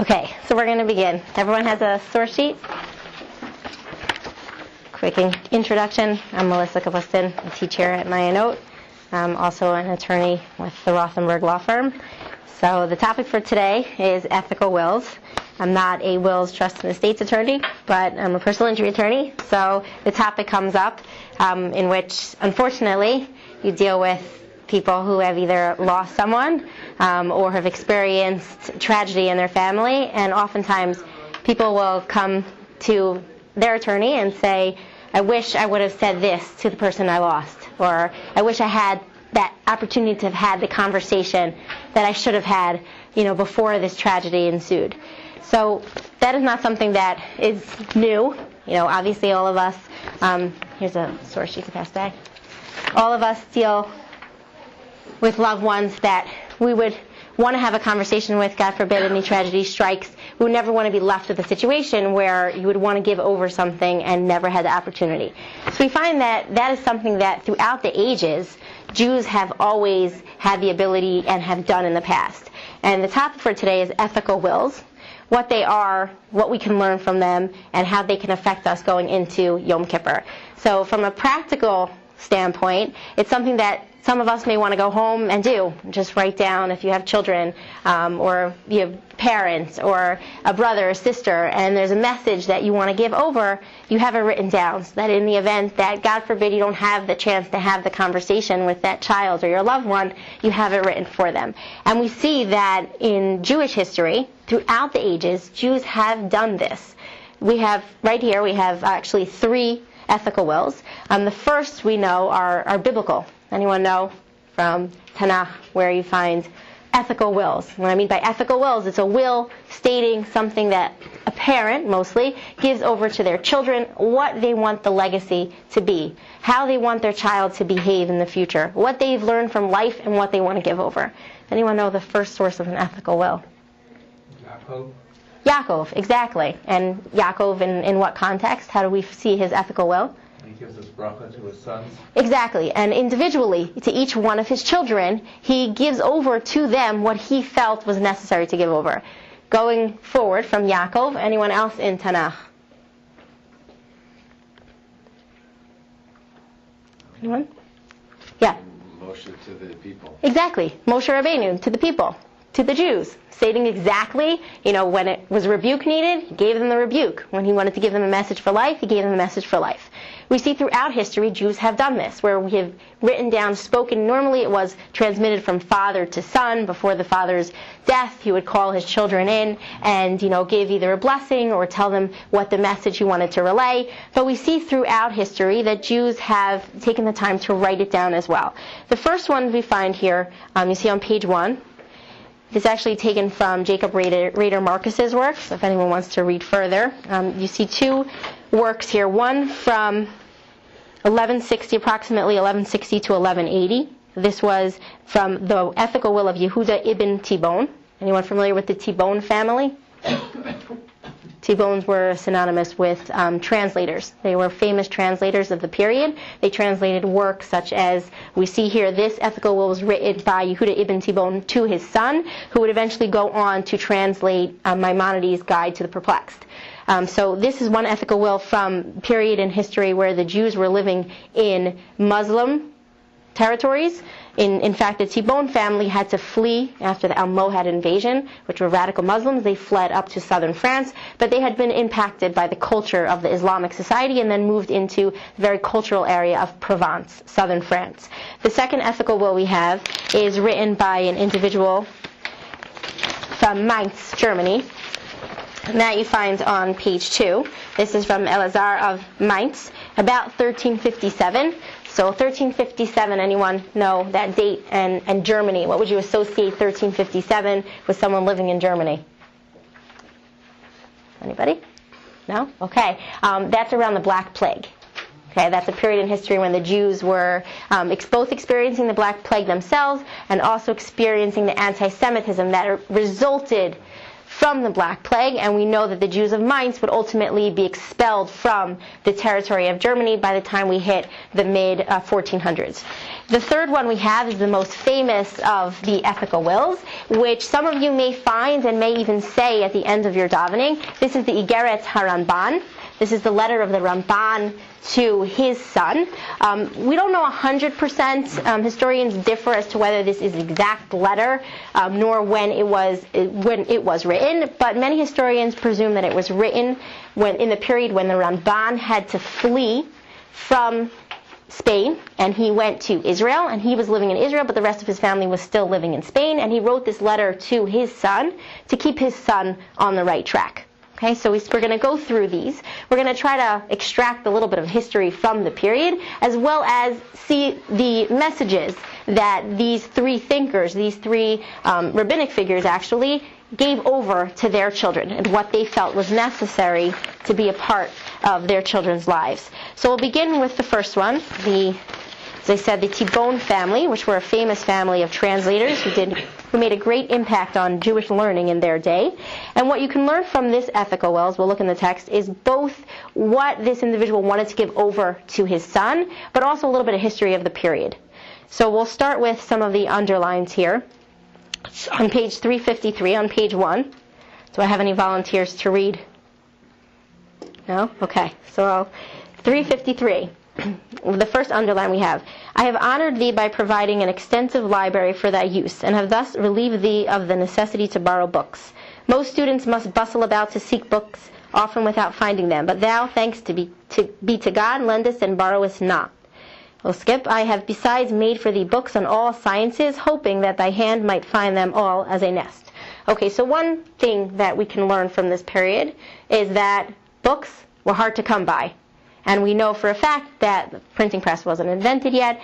Okay, so we're going to begin. Everyone has a source sheet? Quick introduction. I'm Melissa Kapustin, a teacher at Maya Note. I'm also an attorney with the Rothenberg Law Firm. So the topic for today is ethical wills. I'm not a wills, trust, and estates attorney, but I'm a personal injury attorney. So the topic comes up in which, unfortunately, you deal with people who have either lost someone or have experienced tragedy in their family, and oftentimes people will come to their attorney and say, I wish I would have said this to the person I lost, or I wish I had that opportunity to have had the conversation that I should have had, before this tragedy ensued. So that is not something that is new. Obviously all of us, here's a source you can pass back. All of us deal with loved ones that we would want to have a conversation with. God forbid any tragedy strikes. We would never want to be left with a situation where you would want to give over something and never had the opportunity. So we find that is something that throughout the ages, Jews have always had the ability and have done in the past. And the topic for today is ethical wills, what they are, what we can learn from them, and how they can affect us going into Yom Kippur. So from a practical standpoint, it's something that some of us may want to go home and do. Just write down if you have children or you have parents or a brother or sister, and there's a message that you want to give over, you have it written down, so that in the event that, God forbid, you don't have the chance to have the conversation with that child or your loved one, you have it written for them. And we see that in Jewish history, throughout the ages, Jews have done this. We have, right here, we have actually 3 ethical wills. The first we know are biblical. Anyone know from Tanakh where you find ethical wills? What I mean by ethical wills, it's a will stating something that a parent, mostly, gives over to their children, what they want the legacy to be, how they want their child to behave in the future, what they've learned from life, and what they want to give over. Anyone know the first source of an ethical will? Yaakov, exactly. And Yaakov, in what context? How do we see his ethical will? He gives his bracha to his sons. Exactly. And individually, to each one of his children, he gives over to them what he felt was necessary to give over. Going forward from Yaakov, anyone else in Tanakh? Anyone? Yeah. Moshe to the people. Exactly. Moshe Rabbeinu to the people, to the Jews, stating exactly, when it was rebuke needed, he gave them the rebuke. When he wanted to give them a message for life, he gave them a message for life. We see throughout history, Jews have done this, where we have written down, spoken. Normally it was transmitted from father to son. Before the father's death, he would call his children in and, give either a blessing or tell them what the message he wanted to relay. But we see throughout history that Jews have taken the time to write it down as well. The first one we find here, you see on page 1. It's actually taken from Jacob Rader Marcus's work, so if anyone wants to read further. You see 2 works here, one from 1160, approximately 1160 to 1180. This was from the ethical will of Yehuda ibn Tibon. Anyone familiar with the Tibon family? Tibones were synonymous with translators. They were famous translators of the period. They translated works such as, we see here, this ethical will was written by Yehuda ibn Tibon to his son, who would eventually go on to translate Maimonides' Guide to the Perplexed. So this is one ethical will from period in history where the Jews were living in Muslim territories. In fact, the Tibon family had to flee after the Almohad invasion, which were radical Muslims. They fled up to southern France, but they had been impacted by the culture of the Islamic society and then moved into the very cultural area of Provence, southern France. The second ethical will we have is written by an individual from Mainz, Germany. And that you find on page 2. This is from Elazar of Mainz, about 1357. So 1357, anyone know that date and Germany? What would you associate 1357 with someone living in Germany? Anybody? No? Okay. That's around the Black Plague. Okay, that's a period in history when the Jews were both experiencing the Black Plague themselves and also experiencing the anti-Semitism that resulted from the Black Plague, and we know that the Jews of Mainz would ultimately be expelled from the territory of Germany by the time we hit the mid-1400s. The third one we have is the most famous of the ethical wills, which some of you may find and may even say at the end of your davening. This is the Igeret HaRamban. This is the letter of the Ramban to his son. We don't know 100%. Historians differ as to whether this is the exact letter, nor when it was written. But many historians presume that it was written in the period when the Ramban had to flee from Spain, and he went to Israel, and he was living in Israel, but the rest of his family was still living in Spain, and he wrote this letter to his son to keep his son on the right track. Okay, so we're going to go through these. We're going to try to extract a little bit of history from the period, as well as see the messages that these three thinkers, these three rabbinic figures actually, gave over to their children and what they felt was necessary to be a part of their children's lives. So we'll begin with the first one, as I said, the Tibon family, which were a famous family of translators who made a great impact on Jewish learning in their day. And what you can learn from this ethical will, as we'll look in the text, is both what this individual wanted to give over to his son, but also a little bit of history of the period. So we'll start with some of the underlines here. On page 353, on page 1. Do I have any volunteers to read? No? Okay. So 353. The first underline we have. I have honored thee by providing an extensive library for thy use, and have thus relieved thee of the necessity to borrow books. Most students must bustle about to seek books, often without finding them, but thou, thanks be to God, lendest and borrowest not. We'll skip. I have besides made for thee books on all sciences, hoping that thy hand might find them all as a nest. Okay, so one thing that we can learn from this period is that books were hard to come by. And we know for a fact that the printing press wasn't invented yet.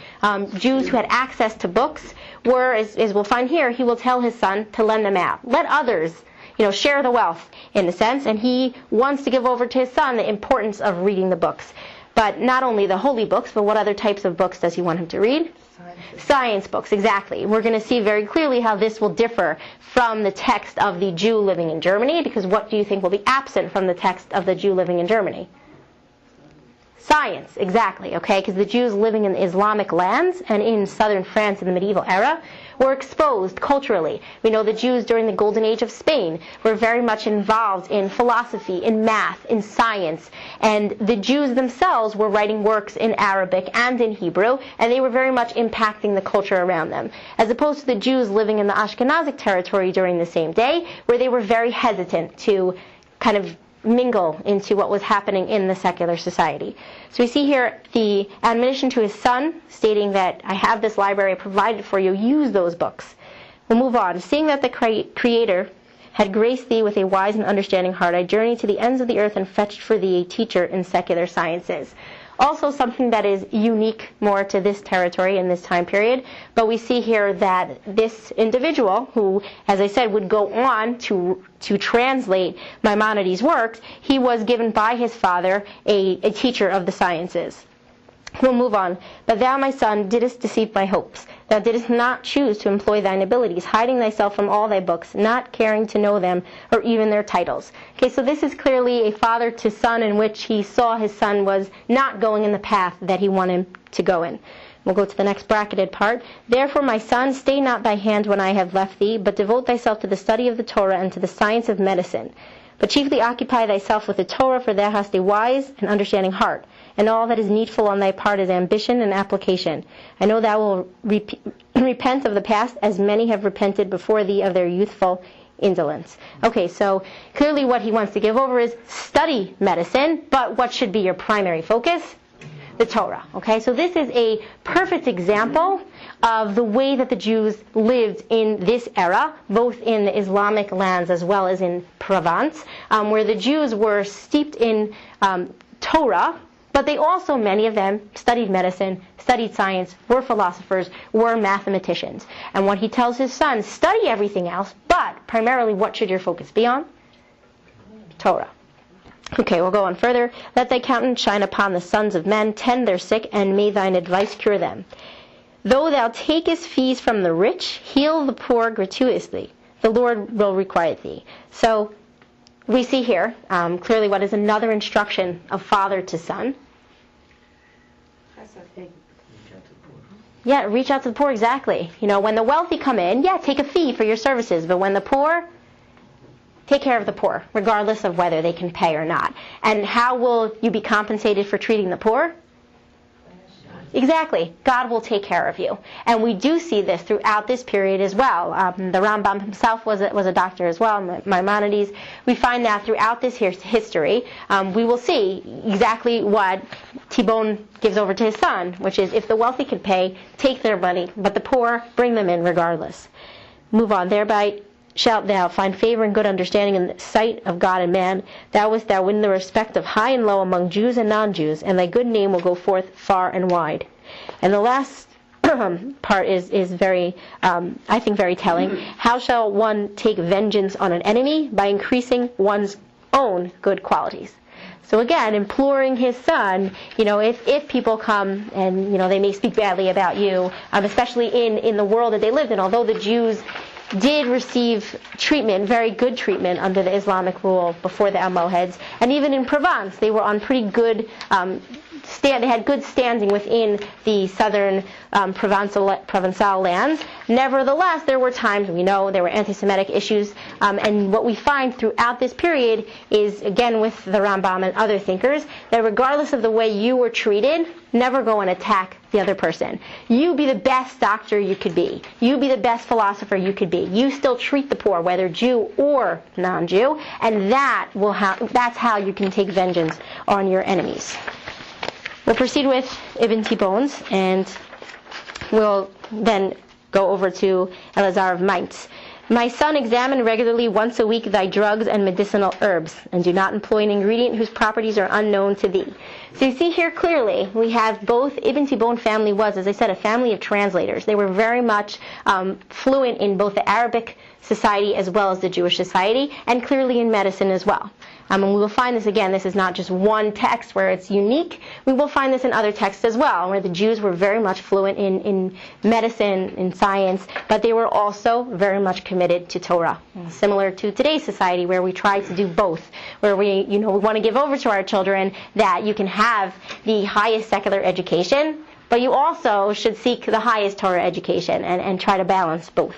Jews who had access to books were, as we'll find here, he will tell his son to lend them out. Let others, share the wealth, in a sense. And he wants to give over to his son the importance of reading the books. But not only the holy books, but what other types of books does he want him to read? Science books, exactly. We're going to see very clearly how this will differ from the text of the Jew living in Germany, because what do you think will be absent from the text of the Jew living in Germany? Science, exactly, okay? Because the Jews living in Islamic lands and in southern France in the medieval era were exposed culturally. We know the Jews during the Golden Age of Spain were very much involved in philosophy, in math, in science. And the Jews themselves were writing works in Arabic and in Hebrew, and they were very much impacting the culture around them. As opposed to the Jews living in the Ashkenazic territory during the same day, where they were very hesitant to kind of mingle into what was happening in the secular society. So we see here the admonition to his son, stating that I have this library provided for you, use those books. We'll move on. Seeing that the Creator had graced thee with a wise and understanding heart, I journeyed to the ends of the earth and fetched for thee a teacher in secular sciences. Also something that is unique more to this territory in this time period, but we see here that this individual, who, as I said, would go on to translate Maimonides' works, he was given by his father a teacher of the sciences. We'll move on. But thou, my son, didst deceive my hopes. Thou didst not choose to employ thine abilities, hiding thyself from all thy books, not caring to know them, or even their titles. Okay, so this is clearly a father to son in which he saw his son was not going in the path that he wanted him to go in. We'll go to the next bracketed part. Therefore, my son, stay not thy hand when I have left thee, but devote thyself to the study of the Torah and to the science of medicine. But chiefly occupy thyself with the Torah, for thou hast a wise and understanding heart, and all that is needful on thy part is ambition and application. I know thou will repent of the past, as many have repented before thee of their youthful indolence. Okay, so clearly what he wants to give over is study medicine, but what should be your primary focus? The Torah. Okay, so this is a perfect example of the way that the Jews lived in this era, both in the Islamic lands as well as in Provence, where the Jews were steeped in Torah, but they also, many of them, studied medicine, studied science, were philosophers, were mathematicians. And what he tells his son, study everything else, but primarily what should your focus be on? Torah. Okay, we'll go on further. Let thy countenance shine upon the sons of men, tend their sick, and may thine advice cure them. Though thou takest fees from the rich, heal the poor gratuitously. The Lord will requite thee. So we see here clearly what is another instruction of father to son. Yeah, reach out to the poor, exactly. When the wealthy come in, take a fee for your services, but when the poor, take care of the poor, regardless of whether they can pay or not. And how will you be compensated for treating the poor? Exactly. God will take care of you. And we do see this throughout this period as well. The Rambam himself was a doctor as well, Maimonides. We find that throughout this history, we will see exactly what Tibon gives over to his son, which is if the wealthy can pay, take their money, but the poor, bring them in regardless. Move on. Thereby shalt thou find favor and good understanding in the sight of God and man. Thou wist thou win the respect of high and low among Jews and non-Jews, and thy good name will go forth far and wide. And the last part is very, I think, very telling. How shall one take vengeance on an enemy? By increasing one's own good qualities. So again, imploring his son, if people come and, they may speak badly about you, especially in the world that they lived in, although the Jews did receive treatment, very good treatment under the Islamic rule before the Almohads, and even in Provence they were on pretty good they had good standing within the southern Provençal lands. Nevertheless, there were times, we know, there were anti-Semitic issues, and what we find throughout this period is, again with the Rambam and other thinkers, that regardless of the way you were treated, never go and attack the other person. You be the best doctor you could be. You be the best philosopher you could be. You still treat the poor, whether Jew or non-Jew, and that's how you can take vengeance on your enemies. We'll proceed with Ibn Tibbons, and we'll then go over to Elazar of Mainz. My son, examine regularly once a week thy drugs and medicinal herbs, and do not employ an ingredient whose properties are unknown to thee. So you see here clearly, we have both Ibn Tibbon family was, as I said, a family of translators. They were very much fluent in both the Arabic society as well as the Jewish society, and clearly in medicine as well. And we will find this again, this is not just one text where it's unique. We will find this in other texts as well, where the Jews were very much fluent in medicine, in science, but they were also very much committed to Torah. Similar to today's society, where we try to do both, where we want to give over to our children that you can have the highest secular education, but you also should seek the highest Torah education and try to balance both.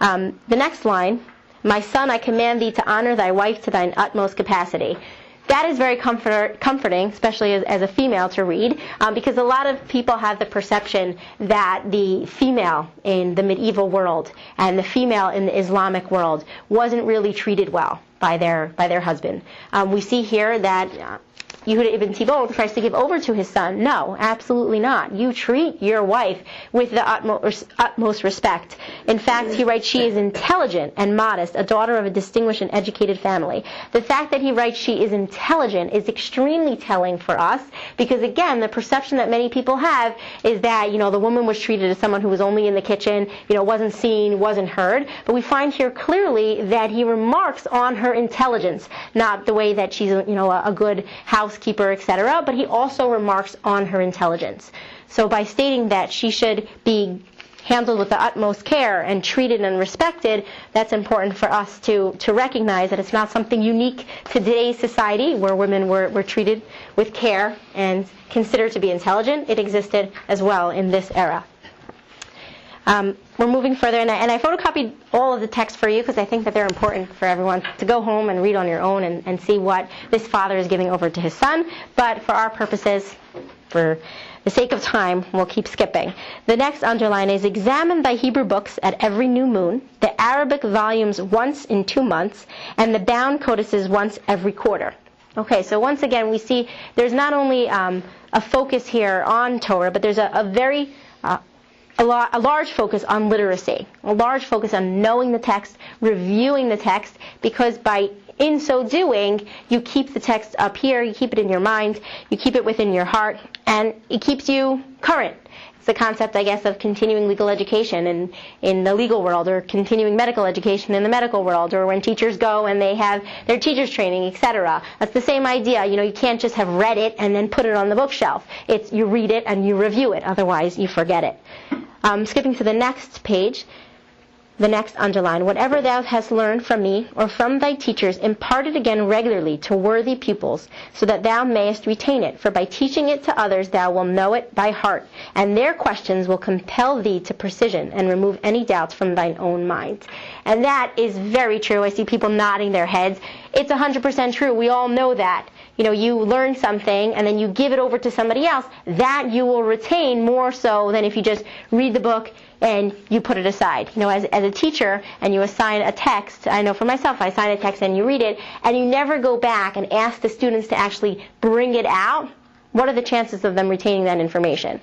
The next line, my son, I command thee to honor thy wife to thine utmost capacity. That is very comforting, especially as a female to read, because a lot of people have the perception that the female in the medieval world and the female in the Islamic world wasn't really treated well by their husband. We see here that Yehuda ibn Tibbon tries to give over to his son. No, absolutely not. You treat your wife with the utmost respect. In fact, he writes, she is intelligent and modest, a daughter of a distinguished and educated family. The fact that he writes she is intelligent is extremely telling for us, because again, the perception that many people have is that, the woman was treated as someone who was only in the kitchen, wasn't seen, wasn't heard. But we find here clearly that he remarks on her intelligence, not the way that she's, a good housekeeper, etc., but he also remarks on her intelligence. So by stating that she should be handled with the utmost care and treated and respected, that's important for us to recognize that it's not something unique to today's society where women were treated with care and considered to be intelligent. It existed as well in this era. We're moving further, and I photocopied all of the texts for you because I think that they're important for everyone to go home and read on your own and see what this father is giving over to his son. But for our purposes, for the sake of time, we'll keep skipping. The next underline is, examine thy Hebrew books at every new moon, the Arabic volumes once in 2 months, and the bound codices once every quarter. Okay, so once again, we see there's not only a focus here on Torah, but there's a large focus on literacy, a large focus on knowing the text, reviewing the text, because in so doing, you keep the text up here, you keep it in your mind, you keep it within your heart, and it keeps you current. It's the concept, I guess, of continuing legal education in the legal world, or continuing medical education in the medical world, or when teachers go and they have their teachers training, etc. That's the same idea. You can't just have read it and then put it on the bookshelf. It's you read it and you review it, otherwise you forget it. Skipping to the next page. the next underline, whatever thou hast learned from me or from thy teachers, impart it again regularly to worthy pupils, so that thou mayest retain it. For by teaching it to others thou wilt know it by heart, and their questions will compel thee to precision and remove any doubts from thine own mind. And that is very true. I see people nodding their heads. It's 100% true. We all know that. You learn something and then you give it over to somebody else, that you will retain more so than if you just read the book and you put it aside. As a teacher and you assign a text, I know for myself, I assign a text and you read it, and you never go back and ask the students to actually bring it out, what are the chances of them retaining that information?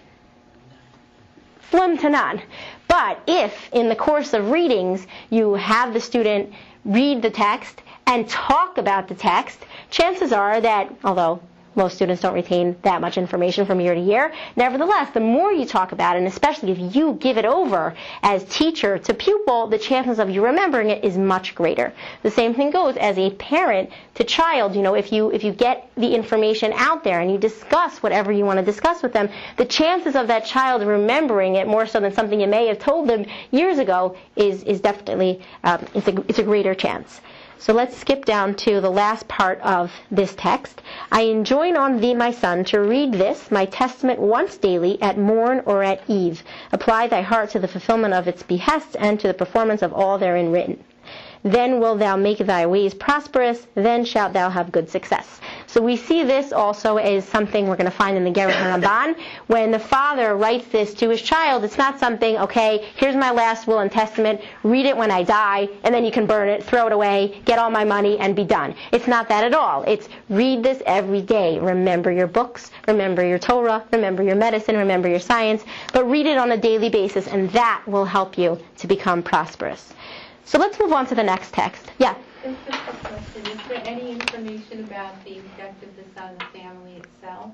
Slim to none. But if, in the course of readings, you have the student read the text and talk about the text, chances are that, although most students don't retain that much information from year to year, nevertheless, the more you talk about it, and especially if you give it over as teacher to pupil, the chances of you remembering it is much greater. The same thing goes as a parent to child. If you get the information out there and you discuss whatever you want to discuss with them, the chances of that child remembering it more so than something you may have told them years ago is definitely it's a greater chance. So let's skip down to the last part of this text. I enjoin on thee, my son, to read this, my testament, once daily, at morn or at eve. Apply thy heart to the fulfillment of its behests and to the performance of all therein written. Then wilt thou make thy ways prosperous, then shalt thou have good success. So we see this also as something we're going to find in the Geret HaRamban. When the father writes this to his child, it's not something, okay, here's my last will and testament, read it when I die, and then you can burn it, throw it away, get all my money, and be done. It's not that at all. It's read this every day. Remember your books, remember your Torah, remember your medicine, remember your science, but read it on a daily basis, and that will help you to become prosperous. So let's move on to the next text. Yeah? Just a quick question. Is there any information about the effect of this on the family itself?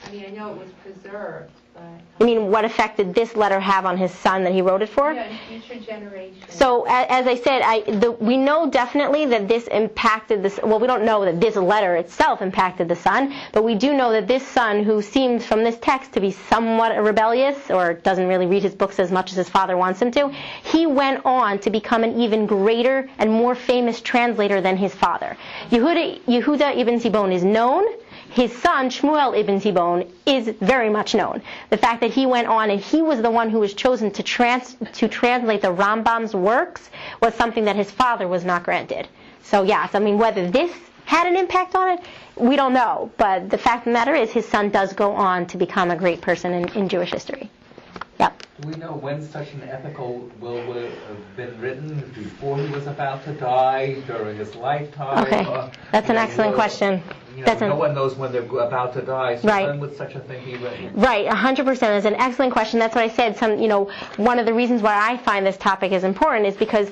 I mean, I know it was preserved, but... You mean, what effect did this letter have on his son that he wrote it for? Yeah, in future generations. So, as I said, we know definitely that this impacted this. Well, we don't know that this letter itself impacted the son, but we do know that this son, who seems from this text to be somewhat rebellious, or doesn't really read his books as much as his father wants him to, he went on to become an even greater and more famous translator than his father. Yehuda ibn Sibon is known. His son, Shmuel ibn Sibon, is very much known. The fact that he went on and he was the one who was chosen to translate the Rambam's works was something that his father was not granted. So yes, I mean, whether this had an impact on it, we don't know. But the fact of the matter is his son does go on to become a great person in Jewish history. Yep. Do we know when such an ethical will would have been written? Before he was about to die, during his lifetime? Okay, that's an excellent question. No one knows when they're about to die, so right. When would such a thing be written? Right, 100%. That's an excellent question. That's what I said. One of the reasons why I find this topic is important is because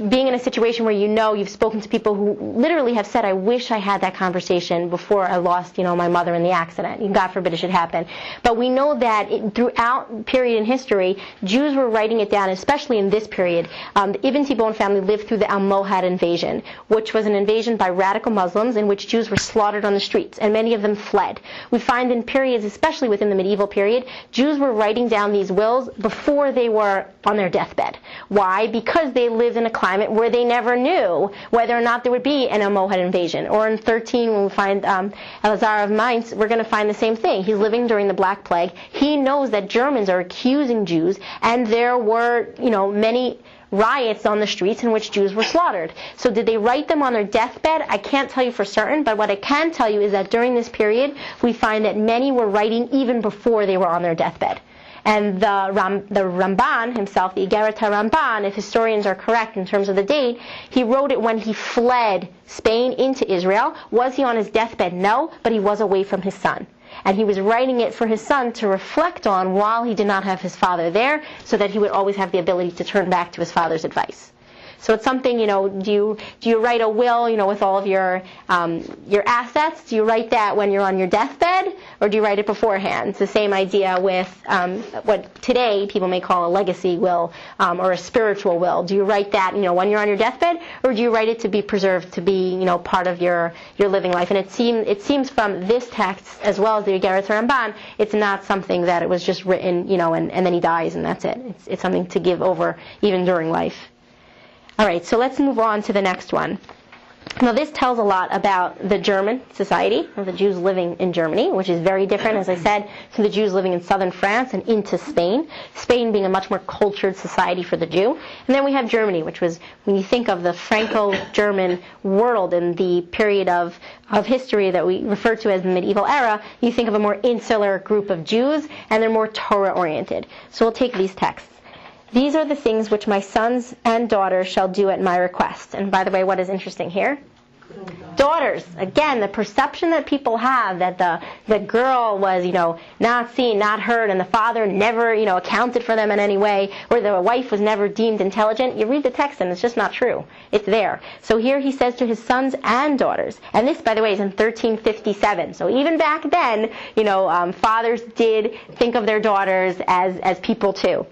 being in a situation where you've spoken to people who literally have said, I wish I had that conversation before I lost, my mother in the accident. God forbid it should happen. But we know that throughout period in history, Jews were writing it down, especially in this period. The Ibn Sibon family lived through the Almohad invasion, which was an invasion by radical Muslims in which Jews were slaughtered on the streets, and many of them fled. We find in periods, especially within the medieval period, Jews were writing down these wills before they were on their deathbed. Why? Because they lived in a climate where they never knew whether or not there would be an Almohad invasion. Or in 13, when we find Elazar of Mainz, we're going to find the same thing. He's living during the Black Plague. He knows that Germans are accusing Jews, and there were, many riots on the streets in which Jews were slaughtered. So did they write them on their deathbed? I can't tell you for certain, but what I can tell you is that during this period, we find that many were writing even before they were on their deathbed. And the Ramban himself, the Geret HaRamban, if historians are correct in terms of the date, he wrote it when he fled Spain into Israel. Was he on his deathbed? No, but he was away from his son. And he was writing it for his son to reflect on while he did not have his father there, so that he would always have the ability to turn back to his father's advice. So it's something, do you write a will, with all of your assets? Do you write that when you're on your deathbed, or do you write it beforehand? It's the same idea with what today people may call a legacy will, or a spiritual will. Do you write that, when you're on your deathbed, or do you write it to be preserved, to be, part of your living life? And it seems from this text, as well as the Geret HaRamban, it's not something that it was just written, and then he dies and that's it. It's something to give over even during life. All right, so let's move on to the next one. Now this tells a lot about the German society, or the Jews living in Germany, which is very different, as I said, from the Jews living in southern France and into Spain. Spain being a much more cultured society for the Jew. And then we have Germany, which was, when you think of the Franco-German world in the period of history that we refer to as the medieval era, you think of a more insular group of Jews, and they're more Torah-oriented. So we'll take these texts. These are the things which my sons and daughters shall do at my request. And by the way, what is interesting here? Daughters. Again, the perception that people have that the girl was, not seen, not heard, and the father never, accounted for them in any way, or the wife was never deemed intelligent. You read the text and it's just not true. It's there. So here he says to his sons and daughters. And this, by the way, is in 1357. So even back then, fathers did think of their daughters as people too.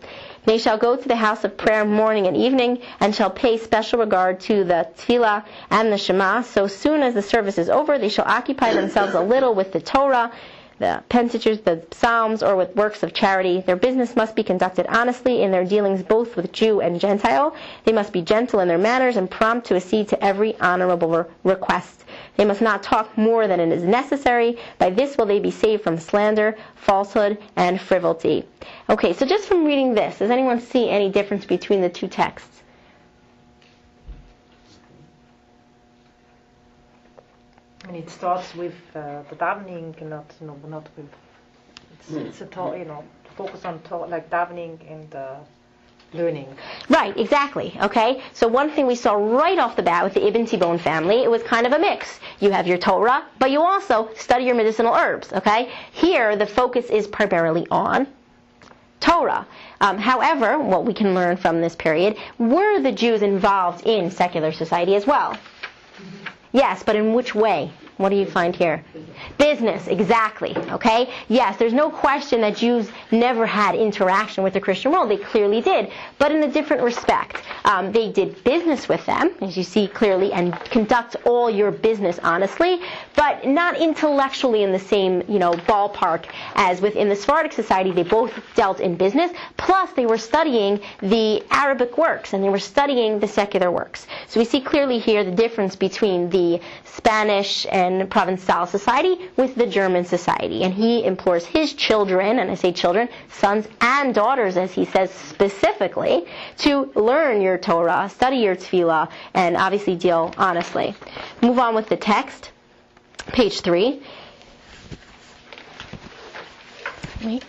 They shall go to the house of prayer morning and evening, and shall pay special regard to the tefillah and the Shema. So soon as the service is over, they shall occupy themselves a little with the Torah, the Pentateuch, the Psalms, or with works of charity. Their business must be conducted honestly in their dealings both with Jew and Gentile. They must be gentle in their manners and prompt to accede to every honorable request. They must not talk more than it is necessary. By this will they be saved from slander, falsehood, and frivolity. Okay, so just from reading this, does anyone see any difference between the two texts? And it starts with the davening, not with. It's a focus on like davening and learning. Right, exactly. Okay, so one thing we saw right off the bat with the Ibn Tibon family, it was kind of a mix. You have your Torah, but you also study your medicinal herbs. Okay, here the focus is primarily on Torah. However, what we can learn from this period, were the Jews involved in secular society as well? Yes, but in which way? What do you find here? Business, exactly. Okay? Yes, there's no question that Jews never had interaction with the Christian world. They clearly did, but in a different respect. They did business with them, as you see clearly, and conduct all your business honestly, but not intellectually in the same, ballpark as within the Sephardic society. They both dealt in business, plus they were studying the Arabic works, and they were studying the secular works. So we see clearly here the difference between the Spanish and Provençal society with the German society. And he implores his children, and I say children, sons and daughters, as he says specifically, to learn your Torah, study your tefillah, and obviously deal honestly. Move on with the text. Page 3. Wait.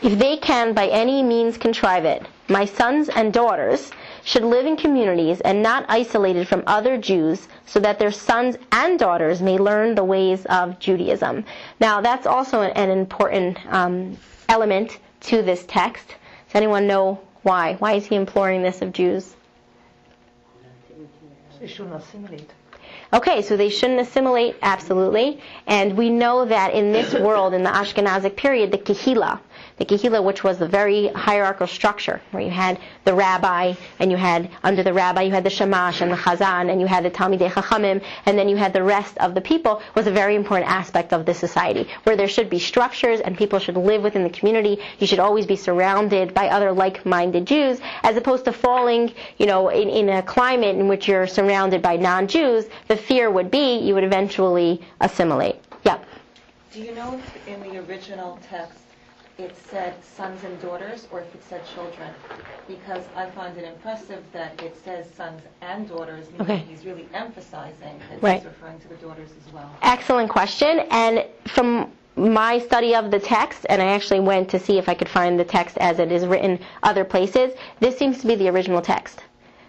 If they can by any means contrive it, my sons and daughters should live in communities and not isolated from other Jews, so that their sons and daughters may learn the ways of Judaism. Now, that's also an important element to this text. Does anyone know why? Why is he imploring this of Jews? They shouldn't assimilate. Okay, so they shouldn't assimilate, absolutely. And we know that in this world, in the Ashkenazic period, the kehillah, which was the very hierarchical structure, where you had the rabbi, and you had, under the rabbi, you had the shamash and the chazan, and you had the talmidei chachamim, and then you had the rest of the people, was a very important aspect of this society, where there should be structures, and people should live within the community. You should always be surrounded by other like-minded Jews, as opposed to falling, in a climate in which you're surrounded by non-Jews. The fear would be you would eventually assimilate. Yeah. Do you know if in the original text it said sons and daughters, or if it said children? Because I find it impressive that it says sons and daughters, meaning Okay. he's really emphasizing that Right. he's referring to the daughters as well. Excellent question. And from my study of the text, and I actually went to see if I could find the text as it is written other places, this seems to be the original text.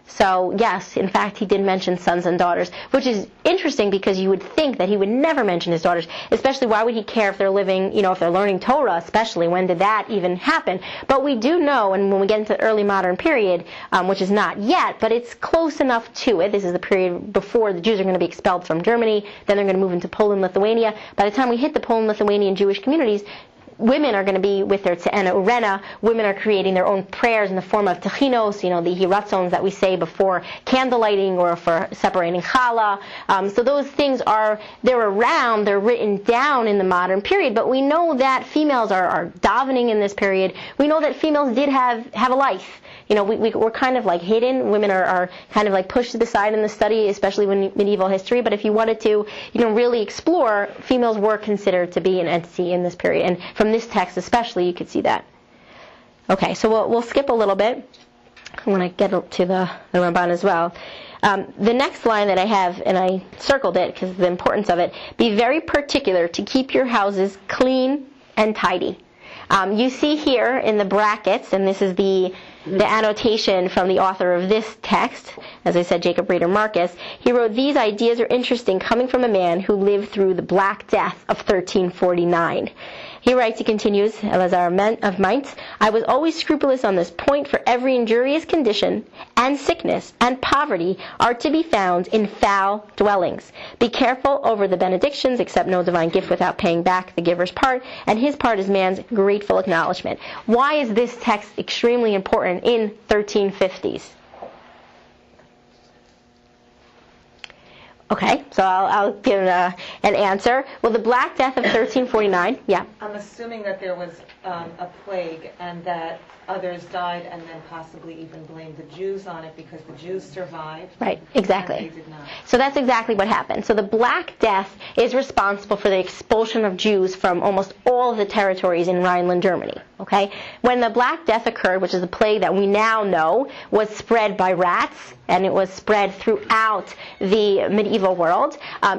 So, yes, in fact, he did mention sons and daughters, which is interesting because you would think that he would never mention his daughters, especially why would he care if they're living, if they're learning Torah, especially, when did that even happen? But we do know, and when we get into the early modern period, which is not yet, but it's close enough to it, this is the period before the Jews are going to be expelled from Germany, then they're going to move into Poland, Lithuania. By the time we hit the Poland, Lithuanian Jewish communities, women are going to be with their Te'ena Urena. Women are creating their own prayers in the form of techinos, the hiratzons that we say before candlelighting or for separating challah. So those things they're around, they're written down in the modern period, but we know that females are davening in this period. We know that females did have a life. We're kind of like hidden. Women are kind of like pushed to the side in the study, especially when medieval history. But if you wanted to, really explore, females were considered to be an entity in this period. And from this text especially, you could see that. Okay, so we'll skip a little bit. I want to get to the Ramban as well. The next line that I have, and I circled it because of the importance of it, be very particular to keep your houses clean and tidy. You see here in the brackets, and this is the annotation from the author of this text, as I said, Jacob Rader Marcus. He wrote, "These ideas are interesting coming from a man who lived through the Black Death of 1349. He writes, he continues, Elazar of Mainz, "I was always scrupulous on this point, for every injurious condition and sickness and poverty are to be found in foul dwellings. Be careful over the benedictions, accept no divine gift without paying back the giver's part, and his part is man's grateful acknowledgement." Why is this text extremely important in 1350s? Okay, so I'll give an answer. Well, the Black Death of 1349, yeah. I'm assuming that there was a plague and that others died, and then possibly even blamed the Jews on it because the Jews survived. Right, exactly. And they did not. So that's exactly what happened. So the Black Death is responsible for the expulsion of Jews from almost all of the territories in Rhineland, Germany. Okay? When the Black Death occurred, which is a plague that we now know was spread by rats, and it was spread throughout the medieval world,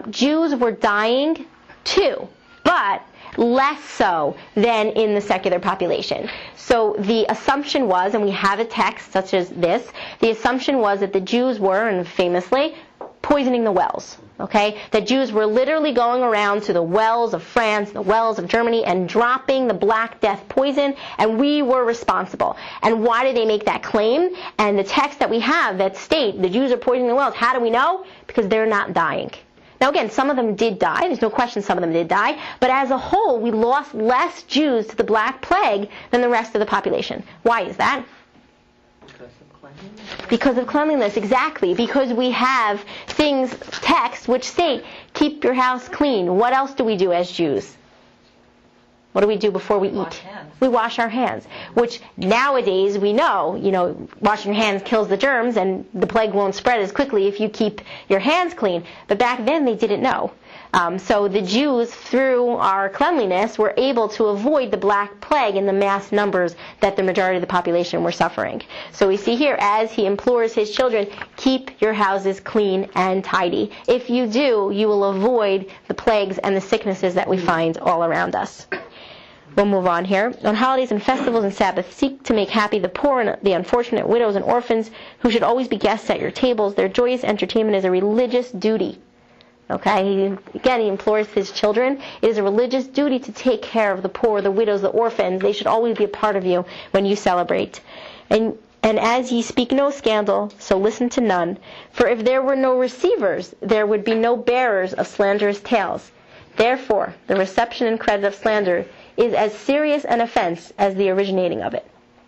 Jews were dying too, but less so than in the secular population. So the assumption was, and we have a text such as this, the assumption was that the Jews were, and famously, poisoning the wells. Okay? The Jews were literally going around to the wells of France, the wells of Germany, and dropping the Black Death poison, and we were responsible. And why did they make that claim? And the text that we have that state the Jews are poisoning the wells, how do we know? Because they're not dying. Now again, some of them did die. There's no question some of them did die. But as a whole, we lost less Jews to the Black Plague than the rest of the population. Why is that? Because of cleanliness, exactly. Because we have texts which state, keep your house clean. What else do we do as Jews? What do we do before we eat? We wash our hands, which nowadays we know, washing your hands kills the germs and the plague won't spread as quickly if you keep your hands clean. But back then they didn't know. So the Jews, through our cleanliness, were able to avoid the Black Plague in the mass numbers that the majority of the population were suffering. So we see here, as he implores his children, keep your houses clean and tidy. If you do, you will avoid the plagues and the sicknesses that we find all around us. We'll move on here. On holidays and festivals and Sabbaths, seek to make happy the poor and the unfortunate, widows and orphans, who should always be guests at your tables. Their joyous entertainment is a religious duty. Okay? He implores his children. It is a religious duty to take care of the poor, the widows, the orphans. They should always be a part of you when you celebrate. And as ye speak no scandal, so listen to none. For if there were no receivers, there would be no bearers of slanderous tales. Therefore, the reception and credit of slander is as serious an offense as the originating of it.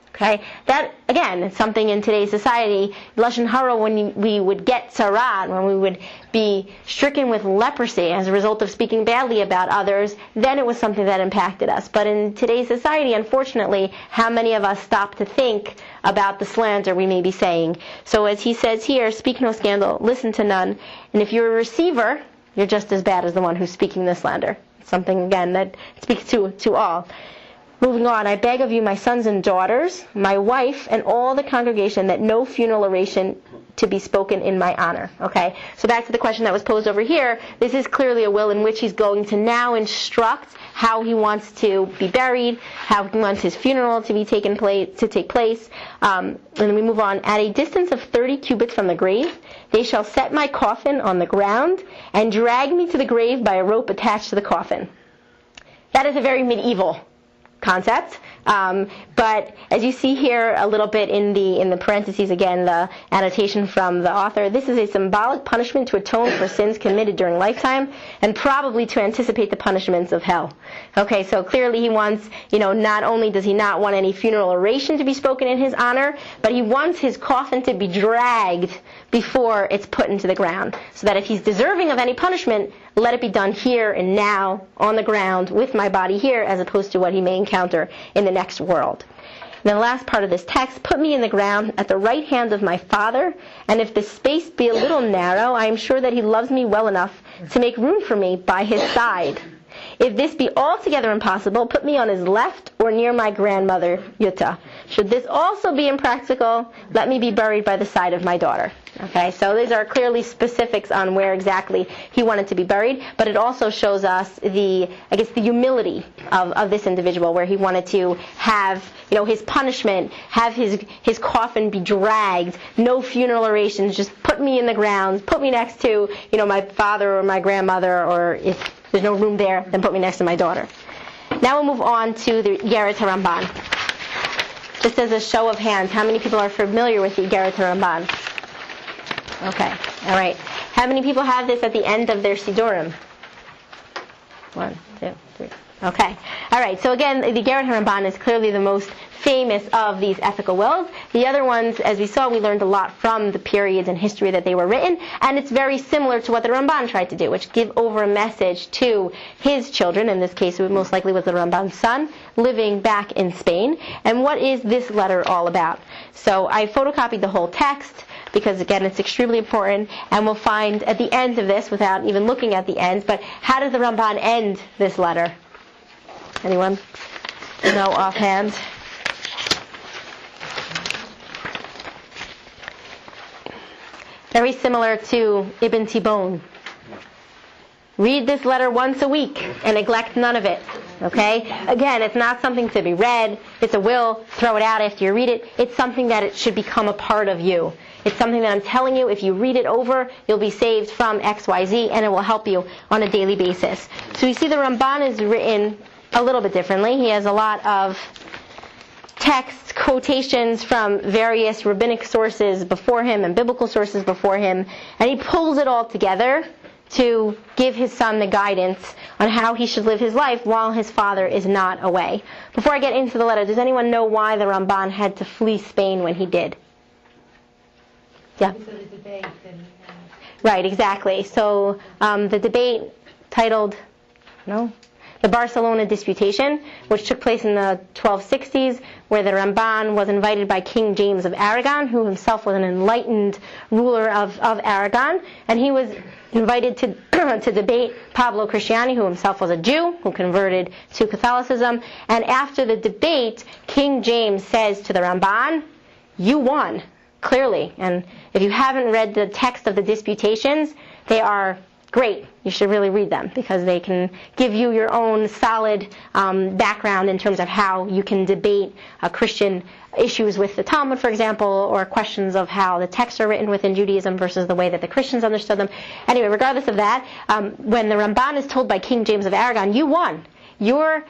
Okay? That, again, is something in today's society. Lashon hara, when we would get tzara'at, when we would be stricken with leprosy as a result of speaking badly about others, then it was something that impacted us. But in today's society, unfortunately, how many of us stop to think about the slander we may be saying? So as he says here, speak no scandal, listen to none. And if you're a receiver, you're just as bad as the one who's speaking the slander. Something, again, that speaks to all. Moving on, I beg of you, my sons and daughters, my wife, and all the congregation, that no funeral oration to be spoken in my honor. Okay? So back to the question that was posed over here. This is clearly a will in which he's going to now instruct how he wants to be buried, how he wants his funeral to take place. And then we move on. At a distance of 30 cubits from the grave, they shall set my coffin on the ground and drag me to the grave by a rope attached to the coffin. That is a very medieval concept. But as you see here a little bit in the parentheses, again, the annotation from the author, this is a symbolic punishment to atone for sins committed during lifetime and probably to anticipate the punishments of hell. Okay, so clearly he wants, not only does he not want any funeral oration to be spoken in his honor, but he wants his coffin to be dragged before it's put into the ground, so that if he's deserving of any punishment, let it be done here and now on the ground with my body here, as opposed to what he may encounter in the next world. And the last part of this text, put me in the ground at the right hand of my Father, and if the space be a little narrow, I am sure that he loves me well enough to make room for me by his side. If this be altogether impossible, put me on his left or near my grandmother, Yutta. Should this also be impractical, let me be buried by the side of my daughter. Okay, so these are clearly specifics on where exactly he wanted to be buried, but it also shows us the humility of this individual, where he wanted to have, his punishment, have his coffin be dragged, no funeral orations, just put me in the ground, put me next to, my father or my grandmother, or if there's no room there, then put me next to my daughter. Now we'll move on to the Igeret HaRamban. Just as a show of hands, how many people are familiar with the Igeret HaRamban? Okay, all right. How many people have this at the end of their Sidurim? 1, 2, 3. Okay. All right. So again, the Igeret HaRamban is clearly the most famous of these ethical wills. The other ones, as we saw, we learned a lot from the periods in history that they were written, and it's very similar to what the Ramban tried to do, which give over a message to his children. In this case, it most likely was the Ramban's son, living back in Spain. And what is this letter all about? So I photocopied the whole text, because again, it's extremely important, and we'll find at the end of this, without even looking at the end, but how does the Ramban end this letter? Anyone know offhand? Very similar to Ibn Tibon. Read this letter once a week and neglect none of it. Okay? Again, it's not something to be read. It's a will. Throw it out after you read it. It's something that it should become a part of you. It's something that I'm telling you, if you read it over, you'll be saved from X, Y, Z, and it will help you on a daily basis. So you see the Ramban is written a little bit differently. He has a lot of texts, quotations from various rabbinic sources before him and biblical sources before him, and he pulls it all together to give his son the guidance on how he should live his life while his father is not away. Before I get into the letter, does anyone know why the Ramban had to flee Spain when he did? Yeah. Because of the debate. Right, exactly. So the debate titled, the Barcelona Disputation, which took place in the 1260s, where the Ramban was invited by King James of Aragon, who himself was an enlightened ruler of Aragon, and he was invited to debate Pablo Cristiani, who himself was a Jew, who converted to Catholicism. And after the debate, King James says to the Ramban, "You won, clearly." And if you haven't read the text of the disputations, they are great. You should really read them, because they can give you your own solid background in terms of how you can debate Christian issues with the Talmud, for example, or questions of how the texts are written within Judaism versus the way that the Christians understood them. Anyway, regardless of that, when the Ramban is told by King James of Aragon, "You won. Your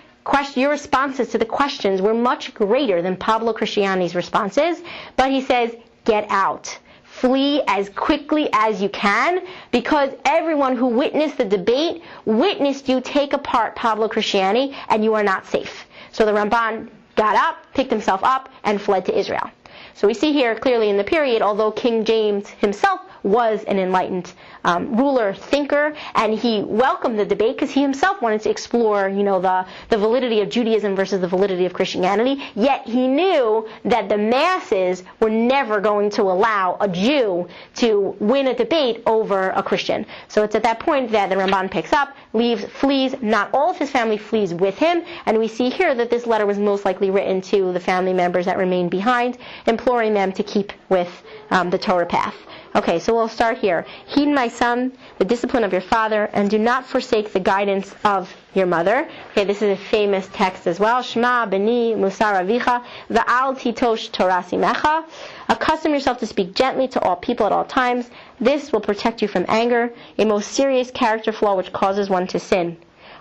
responses to the questions were much greater than Pablo Cristiani's responses," but he says, "Get out. Flee as quickly as you can, because everyone who witnessed the debate witnessed you take apart Pablo Cristiani, and you are not safe." So the Ramban got up, picked himself up, and fled to Israel. So we see here clearly in the period, although King James himself was an enlightened ruler, thinker, and he welcomed the debate because he himself wanted to explore, the validity of Judaism versus the validity of Christianity. Yet he knew that the masses were never going to allow a Jew to win a debate over a Christian. So it's at that point that the Ramban picks up, flees. Not all of his family flees with him, and we see here that this letter was most likely written to the family members that remained behind, imploring them to keep with the Torah path. Okay, so we'll start here. "Heed, my son, the discipline of your father, and do not forsake the guidance of your mother." Okay, this is a famous text as well. "Shema b'ni musar avicha, v'al titosh Torah simecha." Accustom yourself to speak gently to all people at all times. This will protect you from anger, a most serious character flaw which causes one to sin.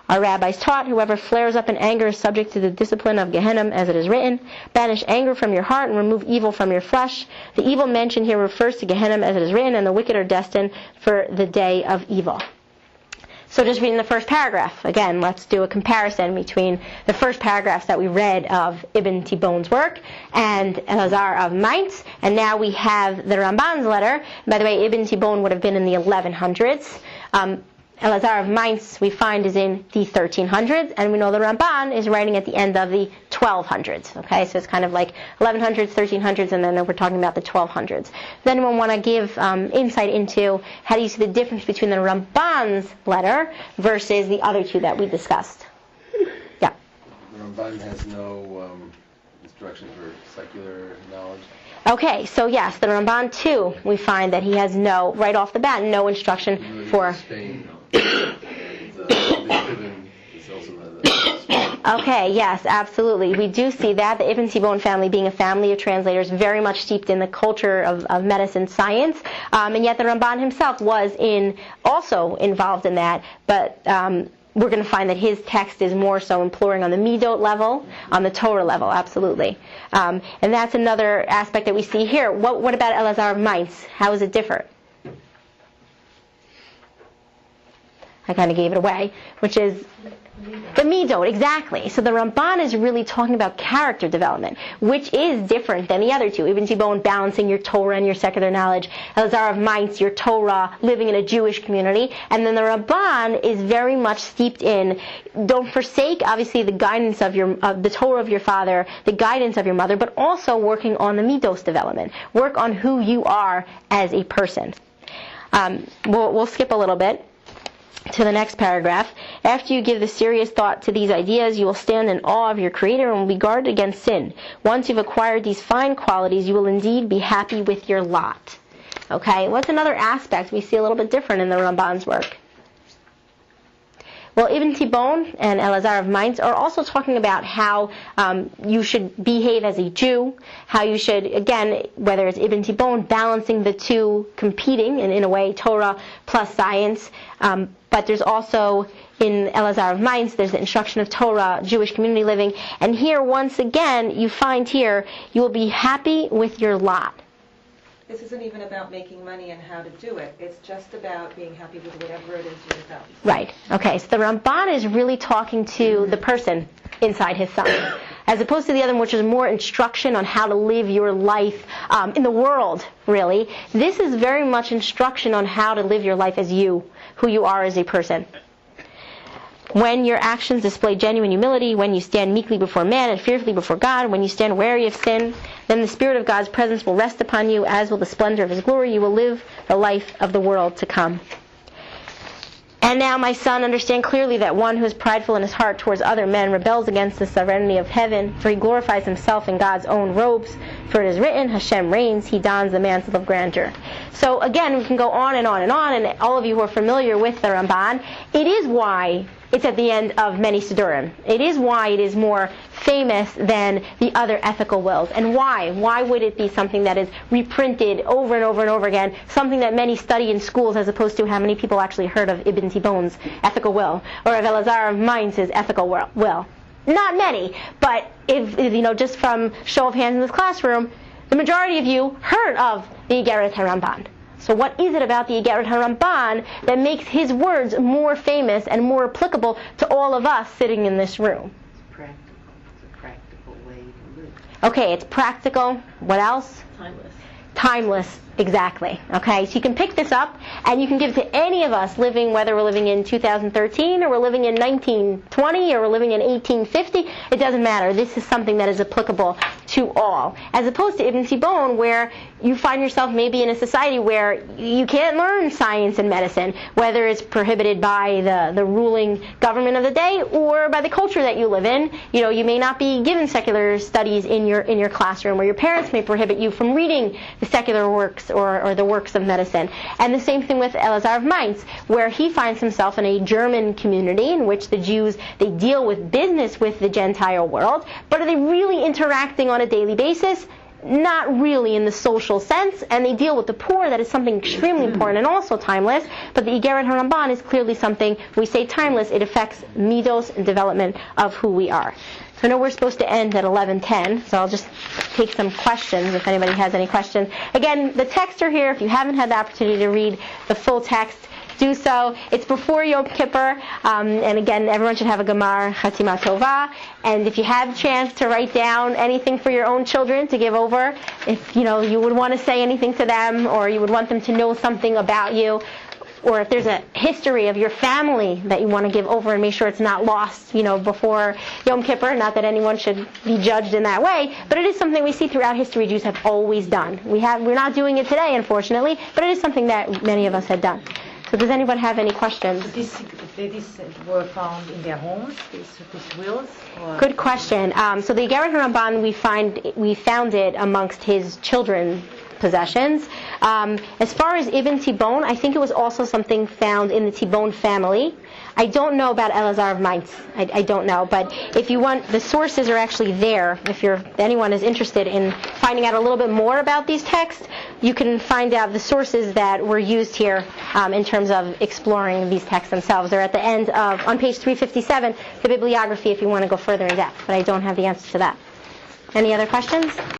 Our rabbis taught, whoever flares up in anger is subject to the discipline of Gehenna, as it is written. Banish anger from your heart and remove evil from your flesh. The evil mentioned here refers to Gehenna, as it is written, and the wicked are destined for the day of evil. So just reading the first paragraph. Again, let's do a comparison between the first paragraphs that we read of Ibn Tibbon's work and Elazar of Mainz. And now we have the Ramban's letter. By the way, Ibn Tibbon would have been in the 1100s. Elazar of Mainz, we find, is in the 1300s, and we know the Ramban is writing at the end of the 1200s. Okay, so it's kind of like 1100s, 1300s, and then we're talking about the 1200s. Does anyone want to give insight into how do you see the difference between the Ramban's letter versus the other two that we discussed? Yeah. The Ramban has no instruction for secular knowledge. Okay, so yes, the Ramban too, we find that he has right off the bat, no instruction for... Spain. Okay, yes, absolutely. We do see that. The Ibn Tibbon family, being a family of translators, very much steeped in the culture of medicine science, and yet the Ramban himself was also involved in that, but we're going to find that his text is more so imploring on the Midot level, on the Torah level, absolutely. And that's another aspect that we see here. What about Elazar of Mainz? How does it differ? I kind of gave it away, which is the Midot, exactly. So the Ramban is really talking about character development, which is different than the other two. Ibn Tibbon balancing your Torah and your secular knowledge. Elazar of Mainz, your Torah, living in a Jewish community. And then the Ramban is very much steeped in, don't forsake, obviously, the guidance of the Torah of your father, the guidance of your mother, but also working on the Midos development. Work on who you are as a person. We'll skip a little bit to the next paragraph. After you give the serious thought to these ideas, you will stand in awe of your Creator and will be guarded against sin. Once you've acquired these fine qualities, you will indeed be happy with your lot. Okay, what's another aspect we see a little bit different in the Ramban's work? Well, Ibn Tibbon and Elazar of Mainz are also talking about how you should behave as a Jew, how you should, again, whether it's Ibn Tibbon, balancing the two, competing, and in a way, Torah plus science, but there's also, in Elazar of Mainz, there's the instruction of Torah, Jewish community living, and here, once again, you find here, you will be happy with your lot. This isn't even about making money and how to do it. It's just about being happy with whatever it is you're about. Right. Okay. So the Ramban is really talking to the person inside his son, as opposed to the other one, which is more instruction on how to live your life in the world, really. This is very much instruction on how to live your life as you, who you are as a person. When your actions display genuine humility, when you stand meekly before man and fearfully before God, when you stand wary of sin, then the Spirit of God's presence will rest upon you, as will the splendor of His glory. You will live the life of the world to come. And now, my son, understand clearly that one who is prideful in his heart towards other men rebels against the sovereignty of heaven, for he glorifies himself in God's own robes. For it is written, Hashem reigns, He dons the mantle of grandeur. So again, we can go on and on and on, and all of you who are familiar with the Ramban, it is why it's at the end of many Siddurim. It is why it is more famous than the other ethical wills. And why? Why would it be something that is reprinted over and over and over again, something that many study in schools, as opposed to how many people actually heard of Ibn Tibbon's ethical will, or of Elazar of Mainz's ethical will? Not many, but if just from show of hands in this classroom, the majority of you heard of the Igeret HaRamban. So what is it about the Igeret HaRamban that makes his words more famous and more applicable to all of us sitting in this room? It's a practical way to live. Okay, it's practical. What else? Timeless, exactly. Okay, so you can pick this up and you can give it to any of us living, whether we're living in 2013 or we're living in 1920 or we're living in 1850. It doesn't matter. This is something that is applicable to all. As opposed to Ibn Tibbon, where you find yourself maybe in a society where you can't learn science and medicine, whether it's prohibited by the ruling government of the day or by the culture that you live in. You may not be given secular studies in your classroom, or your parents may prohibit you from reading the secular works or the works of medicine. And the same thing with Elazar of Mainz, where he finds himself in a German community in which the Jews, they deal with business with the Gentile world, but are they really interacting on a daily basis? not really in the social sense, and they deal with the poor. That is something extremely important and also timeless. But the Igeret HaRamban is clearly something, when we say timeless, it affects midos and development of who we are. So I know we're supposed to end at 11:10, so I'll just take some questions if anybody has any questions. Again, the texts are here. If you haven't had the opportunity to read the full text, do so. It's before Yom Kippur, and again, everyone should have a Gemar Chatima Tova. And if you have a chance to write down anything for your own children to give over, if you would want to say anything to them, or you would want them to know something about you, or if there's a history of your family that you want to give over and make sure it's not lost, before Yom Kippur. Not that anyone should be judged in that way, but it is something we see throughout history Jews have always done. We're not doing it today, unfortunately, but it is something that many of us had done. So does anyone have any questions? These were found in their homes, these wills? Or? Good question. So the Igeret HaRamban, we found it amongst his children's possessions. As far as Ibn Tibon, I think it was also something found in the Tibon family. I don't know about Elazar of Mainz. I don't know. But if you want, the sources are actually there. If anyone is interested in finding out a little bit more about these texts, you can find out the sources that were used here in terms of exploring these texts themselves. They're at the end on page 357, the bibliography, if you want to go further in depth. But I don't have the answer to that. Any other questions?